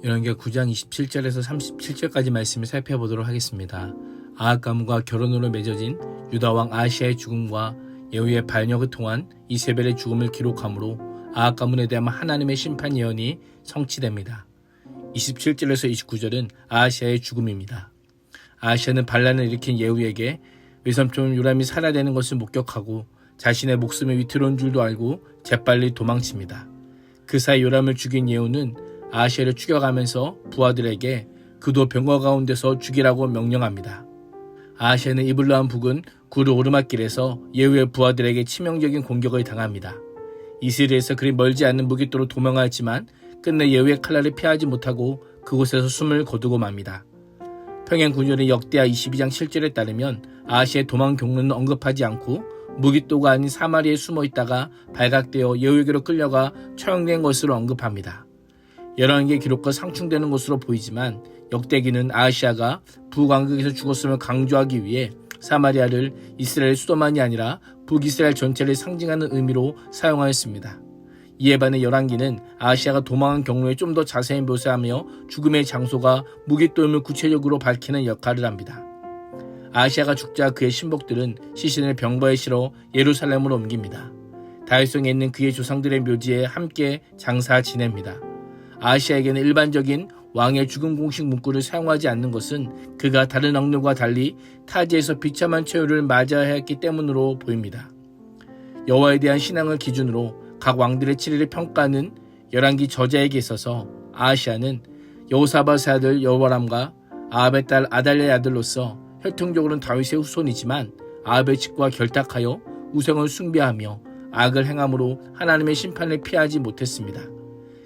열왕기하 9장 27절에서 37절까지 말씀을 살펴보도록 하겠습니다. 아합 가문과 결혼으로 맺어진 유다왕 아하시아의 죽음과 예후의 반역을 통한 이세벨의 죽음을 기록하므로 아합 가문에 대한 하나님의 심판 예언이 성취됩니다. 27절에서 29절은 아하시아의 죽음입니다. 아하시아는 반란을 일으킨 예후에게 외삼촌 요람이 살아내는 것을 목격하고 자신의 목숨이 위태로운 줄도 알고 재빨리 도망칩니다. 그 사이 요람을 죽인 예후는 아하시아를 추격하면서 부하들에게 그도 병거 가운데서 죽이라고 명령합니다. 아하시아는 이블라함 북은 구르 오르막길에서 예후의 부하들에게 치명적인 공격을 당합니다. 이스라엘에서 그리 멀지 않는 무기토로 도망하였지만 끝내 예후의 칼날을 피하지 못하고 그곳에서 숨을 거두고 맙니다. 평행군전의 역대하 22장 7절에 따르면 아하시아의 도망 경로는 언급하지 않고 무기토가 아닌 사마리아에 숨어있다가 발각되어 예후에게로 끌려가 처형된 것으로 언급합니다. 여러 개의 기록과 상충되는 것으로 보이지만 역대기는 아하시아가 북왕국에서 죽었음을 강조하기 위해 사마리아를 이스라엘 수도만이 아니라 북이스라엘 전체를 상징하는 의미로 사용하였습니다. 이에 반해 열왕기는 아하시아가 도망한 경로에 좀 더 자세히 묘사하며 죽음의 장소가 무기토임을 구체적으로 밝히는 역할을 합니다. 아하시아가 죽자 그의 신복들은 시신을 병거에 실어 예루살렘으로 옮깁니다. 다윗성에 있는 그의 조상들의 묘지에 함께 장사 지냅니다. 아하시아에게는 일반적인 왕의 죽음 공식 문구를 사용하지 않는 것은 그가 다른 왕들과 달리 타지에서 비참한 최후를 맞아야 했기 때문으로 보입니다. 여호와에 대한 신앙을 기준으로 각 왕들의 치리를 평가하는 열왕기 저자에게 있어서 아하시아는 여호사밧의 아들 여호람과 아합의 딸 아달랴의 아들로서 혈통적으로는 다윗의 후손이지만 아합의 집과 결탁하여 우상을 숭배하며 악을 행함으로 하나님의 심판을 피하지 못했습니다.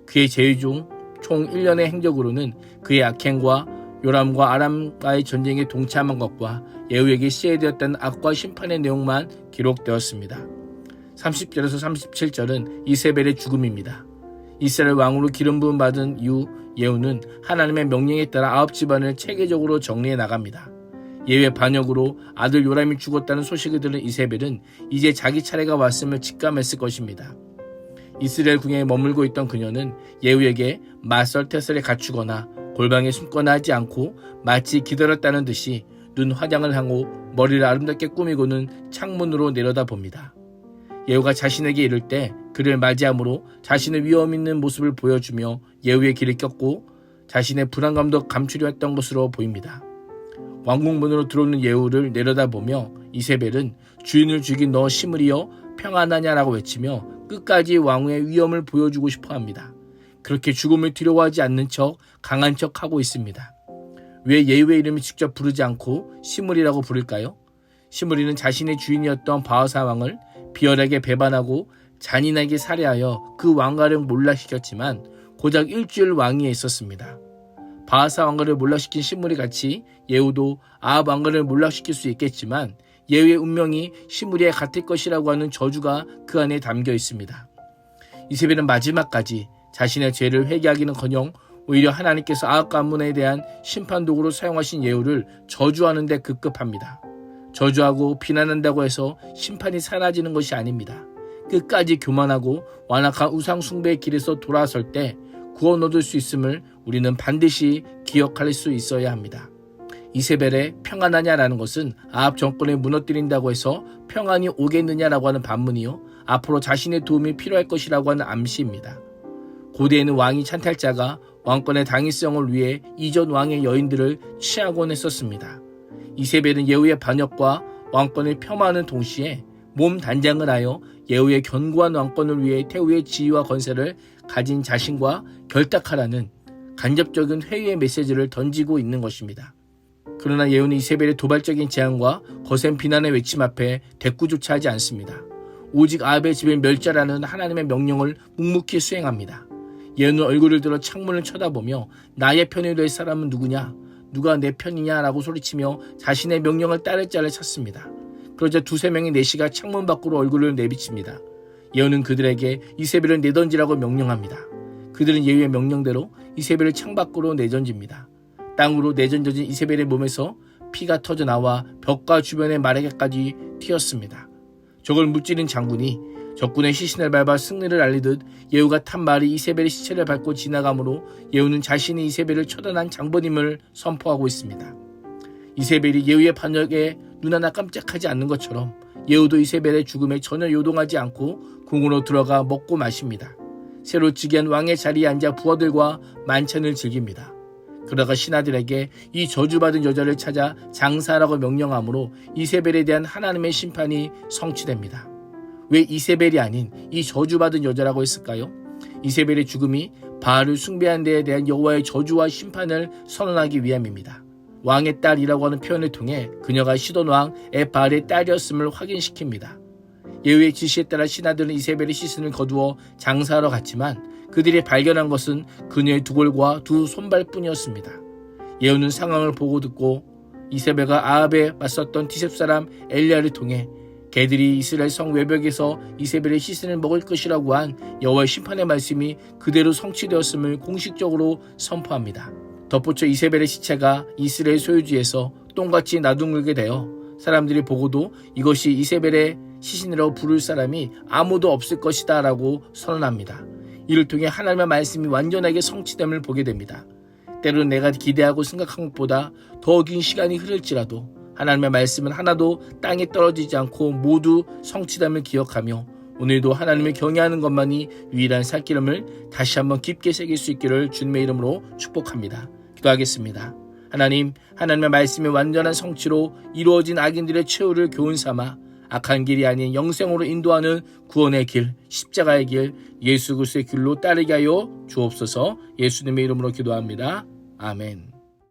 그의 제위 중 총 1년의 행적으로는 그의 악행과 요람과 아람과의 전쟁에 동참한 것과 예후에게 시해되었다는 악과 심판의 내용만 기록되었습니다. 30절에서 37절은 이세벨의 죽음입니다. 이스라엘 왕으로 기름 부음 받은 이후 예후는 하나님의 명령에 따라 아합 집안을 체계적으로 정리해 나갑니다. 예후의 반역으로 아들 요람이 죽었다는 소식을 들은 이세벨은 이제 자기 차례가 왔음을 직감했을 것입니다. 이스라엘 궁에 머물고 있던 그녀는 예후에게 맞설 태세를 갖추거나 골방에 숨거나 하지 않고 마치 기다렸다는 듯이 눈 화장을 하고 머리를 아름답게 꾸미고는 창문으로 내려다봅니다. 예후가 자신에게 이를 때 그를 맞이함으로 자신의 위험 있는 모습을 보여주며 예후의 길을 꼈고 자신의 불안감도 감추려 했던 것으로 보입니다. 왕궁문으로 들어오는 예후를 내려다보며 이세벨은 주인을 죽인 너 시므리여 평안하냐라고 외치며 끝까지 왕후의 위엄을 보여주고 싶어합니다. 그렇게 죽음을 두려워하지 않는 척 강한 척하고 있습니다. 왜 예후의 이름을 직접 부르지 않고 시므리라고 부를까요? 시므리는 자신의 주인이었던 바하사 왕을 비열하게 배반하고 잔인하게 살해하여 그 왕가를 몰락시켰지만 고작 일주일 왕위에 있었습니다. 바하사 왕가를 몰락시킨 시므리같이 예후도 아합 왕가를 몰락시킬 수 있겠지만 예후의 운명이 시므리에 같을 것이라고 하는 저주가 그 안에 담겨 있습니다. 이세벨은 마지막까지 자신의 죄를 회개하기는커녕 오히려 하나님께서 아합 가문에 대한 심판 도구로 사용하신 예후를 저주하는 데 급급합니다. 저주하고 비난한다고 해서 심판이 사라지는 것이 아닙니다. 끝까지 교만하고 완악한 우상 숭배의 길에서 돌아설 때 구원 얻을 수 있음을 우리는 반드시 기억할 수 있어야 합니다. 이세벨의 평안하냐라는 것은 아합 정권을 무너뜨린다고 해서 평안이 오겠느냐라고 하는 반문이요, 앞으로 자신의 도움이 필요할 것이라고 하는 암시입니다. 고대에는 왕이 찬탈자가 왕권의 당위성을 위해 이전 왕의 여인들을 취하곤 했었습니다. 이세벨은 예후의 반역과 왕권을 폄하하는 동시에 몸 단장을 하여 예후의 견고한 왕권을 위해 태후의 지위와 권세를 가진 자신과 결탁하라는 간접적인 회유의 메시지를 던지고 있는 것입니다. 그러나 예후는 이세벨의 도발적인 제안과 거센 비난의 외침 앞에 대꾸조차 하지 않습니다. 오직 아합의 집을 멸절하는 하나님의 명령을 묵묵히 수행합니다. 예후는 얼굴을 들어 창문을 쳐다보며 나의 편이 될 사람은 누구냐? 누가 내 편이냐라고 소리치며 자신의 명령을 따를 자를 찾습니다. 그러자 두세 명의 내시가 창문 밖으로 얼굴을 내비칩니다. 예후는 그들에게 이세벨을 내던지라고 명령합니다. 그들은 예후의 명령대로 이세벨을 창 밖으로 내던집니다. 땅으로 내던져진 이세벨의 몸에서 피가 터져 나와 벽과 주변의 마르게까지 튀었습니다. 저걸 무찌른 장군이 적군의 시신을 밟아 승리를 알리듯 예후가 탄 말이 이세벨의 시체를 밟고 지나가므로 예후는 자신이 이세벨을 처단한 장본임을 선포하고 있습니다. 이세벨이 예후의 반역에 눈 하나 깜짝하지 않는 것처럼 예후도 이세벨의 죽음에 전혀 요동하지 않고 궁으로 들어가 먹고 마십니다. 새로 즉위한 왕의 자리에 앉아 부하들과 만찬을 즐깁니다. 그러다가 신하들에게 이 저주받은 여자를 찾아 장사하라고 명령하므로 이세벨에 대한 하나님의 심판이 성취됩니다. 왜 이세벨이 아닌 이 저주받은 여자라고 했을까요? 이세벨의 죽음이 바알을 숭배한 데에 대한 여호와의 저주와 심판을 선언하기 위함입니다. 왕의 딸이라고 하는 표현을 통해 그녀가 시돈왕 에바알의 딸이었음을 확인시킵니다. 예후의 지시에 따라 신하들은 이세벨의 시신을 거두어 장사하러 갔지만 그들이 발견한 것은 그녀의 두 골과 두 손발뿐이었습니다. 예후는 상황을 보고 듣고 이세벨과 아합에 맞섰던 디셉 사람 엘리야를 통해 개들이 이스라엘 성 외벽에서 이세벨의 시신을 먹을 것이라고 한 여호와의 심판의 말씀이 그대로 성취되었음을 공식적으로 선포합니다. 덧붙여 이세벨의 시체가 이스라엘 소유지에서 똥같이 나둥글게 되어 사람들이 보고도 이것이 이세벨의 시신이라고 부를 사람이 아무도 없을 것이다 라고 선언합니다. 이를 통해 하나님의 말씀이 완전하게 성취됨을 보게 됩니다. 때로는 내가 기대하고 생각한 것보다 더 긴 시간이 흐를지라도 하나님의 말씀은 하나도 땅에 떨어지지 않고 모두 성취됨을 기억하며 오늘도 하나님을 경외하는 것만이 유일한 살길임을 다시 한번 깊게 새길 수 있기를 주님의 이름으로 축복합니다. 기도하겠습니다. 하나님, 하나님의 말씀의 완전한 성취로 이루어진 악인들의 최후를 교훈 삼아 악한 길이 아닌 영생으로 인도하는 구원의 길, 십자가의 길, 예수 그리스도의 길로 따르게 하여 주옵소서. 예수님의 이름으로 기도합니다. 아멘.